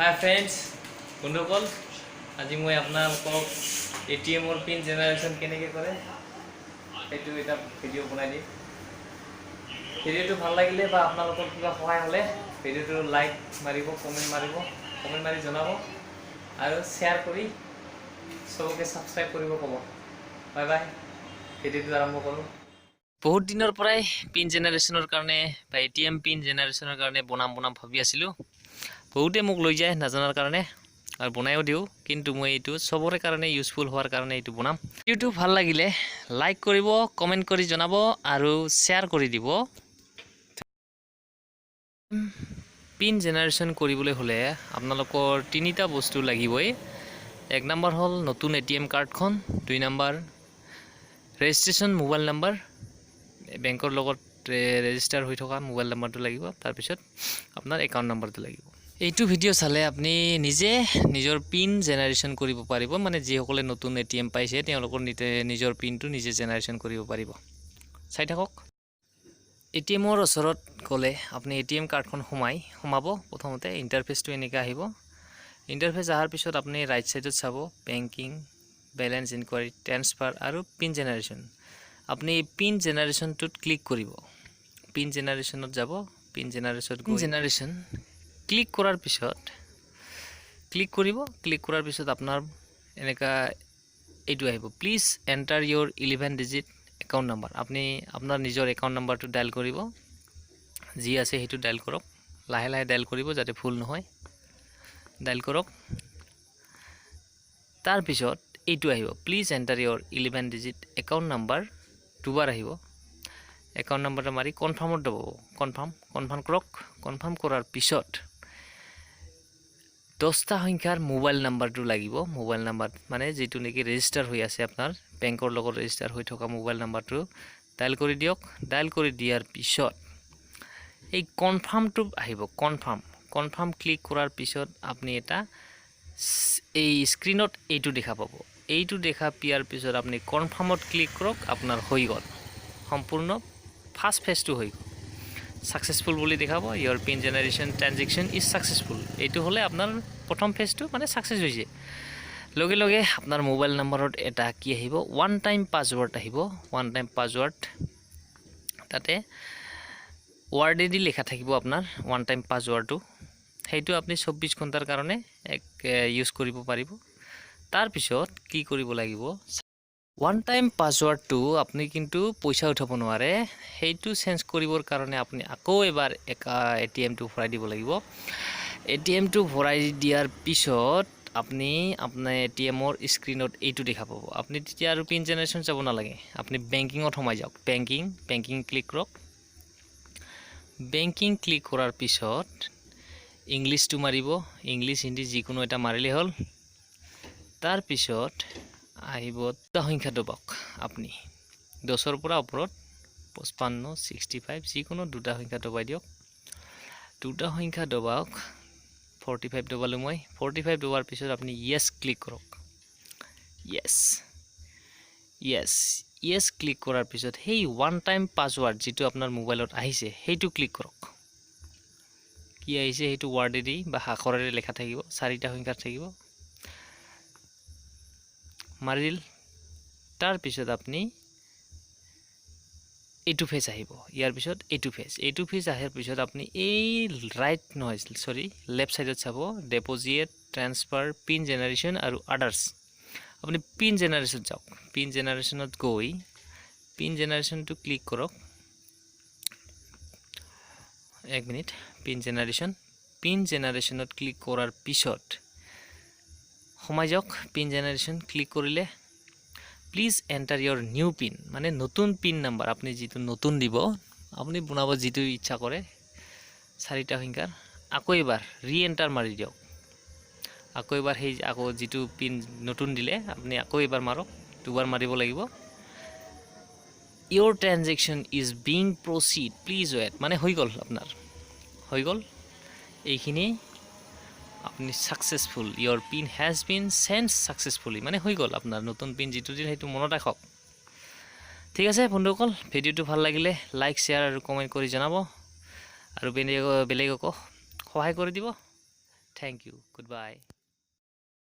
Hi friends बंधुकल आज मैं आपनालोকক ATM pin generation केनेके करे एटू एटा भिडिओ बनाई दी भिडिओ ভাল লাগিলে বা आपनालोকৰ কিবা সহায় হলে भिडिओ लाइक मारिब कमेन्ट मारि जनाब और शेयर करी सबके सब्सक्राइब करिब कब बाय बाय भिडिओ आरम्भ करूँ बहुत दिनर पराय पिन जेनारेशनर कारणे बा एटीएम पिन जेनारेशनर कारणे बनाम भाबी आसिलो बहुते मुक লৈ যায় নাজানাৰ কাৰণে আৰু বনাইও দিও কিন্তু মই এইটো সবৰে কাৰণে ইউজফুল হোৱাৰ কাৰণে এইটো বনাম ভিডিওটো ভাল লাগিলে লাইক কৰিব কমেন্ট কৰি জনাব আৰু শেয়াৰ কৰি দিব পিন জেনাৰেশন কৰিবলৈ হলে আপোনালোকৰ তিনিটা বস্তু লাগিবই এক নম্বৰ হল নতুন এটিএম কাৰ্ডখন দুই নম্বৰ ৰেজিষ্ট্ৰেচন মোবাইল নম্বৰ বেংকৰ লগত ৰেজিষ্টাৰ হৈ থকা মোবাইল নম্বৰটো লাগিব তাৰ পিছত আপোনাৰ একাউণ্ট নম্বৰটো লাগিব এইটো ভিডিও চালে আপনি নিজে নিজৰ পিন জেনাৰেশন কৰিব পাৰিব মানে যিসকলে নতুন এটিএম পাইছে তেওঁলোকৰ নিজৰ পিনটো নিজে জেনাৰেশন কৰিব পাৰিব চাই থাকক এটিএমৰ ওচৰত গলে আপনি এটিএম কাৰ্ডখন সোমাব প্ৰথমতে ইন্টাৰফেসটো এনেকা আহিব ইন্টাৰফেস আহাৰ পিছত আপনি ৰাইট সাইডত চাব বেংকিং ব্যালেন্স ইনকোয়াৰি ট্ৰান্সফাৰ আৰু পিন জেনাৰেশন আপনি পিন জেনাৰেশনটোত ক্লিক কৰিব পিন জেনাৰেশনত যাব পিন জেনাৰেশন ক্লিক কৰাৰ পিছত ক্লিক কৰাৰ পিছত আপোনাৰ এনেকা এইটো আহিব please enter your 11 digit account number আপনি আপোনাৰ নিজৰ একাউণ্ট নম্বৰটো ডায়াল কৰিব যি আছে হেতু ডায়াল কৰক লাহে লাহে ডায়াল কৰিব যাতে ভুল নহয় ডায়াল কৰক তাৰ পিছত এইটো আহিব please enter your 11 digit account number দুবাৰ আহিব একাউণ্ট নম্বৰটো মাৰি কনফাৰ্মত দব কনফাৰ্ম কৰক কনফাৰ্ম কৰাৰ পিছত 10টা সংখ্যাৰ মোবাইল নাম্বাৰটো লাগিব মোবাইল নাম্বাৰ মানে যেটো নেকি ৰেজিষ্টাৰ হৈ আছে আপোনাৰ বেংকৰ লগত ৰেজিষ্টাৰ হৈ থকা মোবাইল নাম্বাৰটো ডায়াল কৰি দিয়ক ডায়াল কৰি দিয়াৰ পিছত এই কনফাৰ্মটো আহিব কনফাৰ্ম ক্লিক কৰাৰ পিছত আপনি এটা এই স্ক্ৰিনত এইটো দেখা পাব এইটো দেখা পিয়াৰ পিছত আপনি কনফাৰ্মত ক্লিক কৰক আপোনাৰ হৈ গল সম্পূৰ্ণ ফাৰ্স্ট ফেজটো হৈ গল सक्सेसफुल বুলি দেখাব your pin generation transaction is successful এইটো হলে আপোনাৰ প্ৰথম ফেজটো মানে সাকসেস হৈছে লগে লগে আপোনাৰ মোবাইল নম্বৰত এটা কি আহিব ওয়ান টাইম পাসওয়াৰ্ড আহিব ওয়ান টাইম পাসওয়াৰ্ড তাতে ওয়াৰ্ডেদি লেখা থাকিব আপোনাৰ ওয়ান টাইম পাসওয়াৰ্ডটো হেতু আপুনি 24 ঘণ্টাৰ কাৰণে এক ইউজ কৰিব পাৰিব তাৰ পিছত কি কৰিব লাগিব ওয়ান টাইম পাসওয়াৰ্ডটো আপনি কিন্তু পইচা উঠাব নোৱাৰে হেতু চেঞ্জ কৰিবৰ কাৰণে আপনি আকৌ এবাৰ এটিএমটো ভৰাই দিব লাগিব এটিএমটো ভৰাই দিয়াৰ পিছত আপনি আপোনাৰ এটিএমৰ স্ক্ৰিনত এইটো দেখা পাব আপনি তেতিয়া আৰু পিন জেনাৰেশন চাব নালাগে আপনি বেংকিংত সোমাই যাওক বেংকিং ক্লিক কৰক বেংকিং ক্লিক কৰাৰ পিছত ইংলিশটো মাৰিব ইংলিশ হিন্দী যিকোনো এটা মাৰিলে হ'ল তাৰ পিছত আহিব দুটা সংখ্যা দবাওক আপনি 10ৰ পৰা ওপৰত 55 65 যিকোনো দুটা সংখ্যা দবাই দিয়ক দুটা সংখ্যা দবাওক 45 দবালো মই 45 দবাৰ পিছত আপনি ইয়েস ক্লিক কৰক ইয়েস ক্লিক কৰাৰ পিছত হেই ওয়ান টাইম পাসওয়াৰ্ড যেটো আপোনাৰ মোবাইলত আহিছে হেইটো ক্লিক কৰক কি আহিছে হেইটো ওয়াৰ্ডেদি বা আখৰেৰে লেখা থাকিব চাৰিটা সংখ্যা থাকিব মাৰিল তাৰ পিছত আপনি এইটো ফেজ আহিব ইয়াৰ পিছত এইটো ফেজ আহাৰ পিছত আপনি এই ৰাইট নহয় সৰি লেফট সাইডত চাব ডিপোজিট ট্ৰান্সফাৰ পিন জেনাৰেশন আৰু আদাৰ্স আপনি পিন জেনাৰেশন যাওক পিন জেনাৰেশনত গৈ পিন জেনাৰেশনটো ক্লিক কৰক এক মিনিট পিন জেনাৰেশনত ক্লিক কৰাৰ পিছত সোমাই যাওক পিন জেনাৰেশন ক্লিক কৰিলে please enter your new pin মানে নতুন পিন নাম্বাৰ আপনি যেটো নতুন দিব আপনি বনাব যেটো ইচ্ছা কৰে চাৰিটা সংখ্যাৰ আকৌ এবাৰ ৰি এন্টাৰ মাৰি দিয়ক আকৌ এবাৰ হেই আকৌ যেটো পিন নতুন দিলে আপনি আকৌ এবাৰ মাৰক দুবাৰ মাৰিব লাগিব your transaction is being proceed please wait মানে হৈ গল আপোনাৰ হৈ গল এইখিনি আপনি successful your pin has been sent successfully মানে হৈ গল আপোনাৰ নতুন পিন যেটো দিল হেতু মনত ৰাখক ঠিক আছে বন্ধুসকল ভিডিওটো ভাল লাগিলে লাইক শেয়াৰ আৰু কমেন্ট কৰি জনাব আৰু বেলেগক সহায় কৰি দিব Thank you. Goodbye.